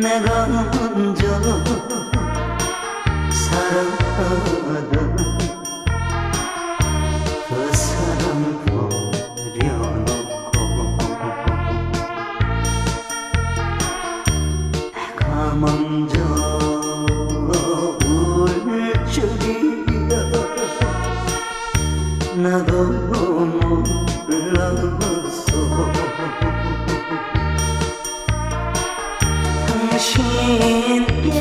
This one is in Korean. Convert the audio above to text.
내가 먼저 사랑하던 그 사람 버려놓고 내가 먼저 울 줄이야 나도 몰랐어. 당신께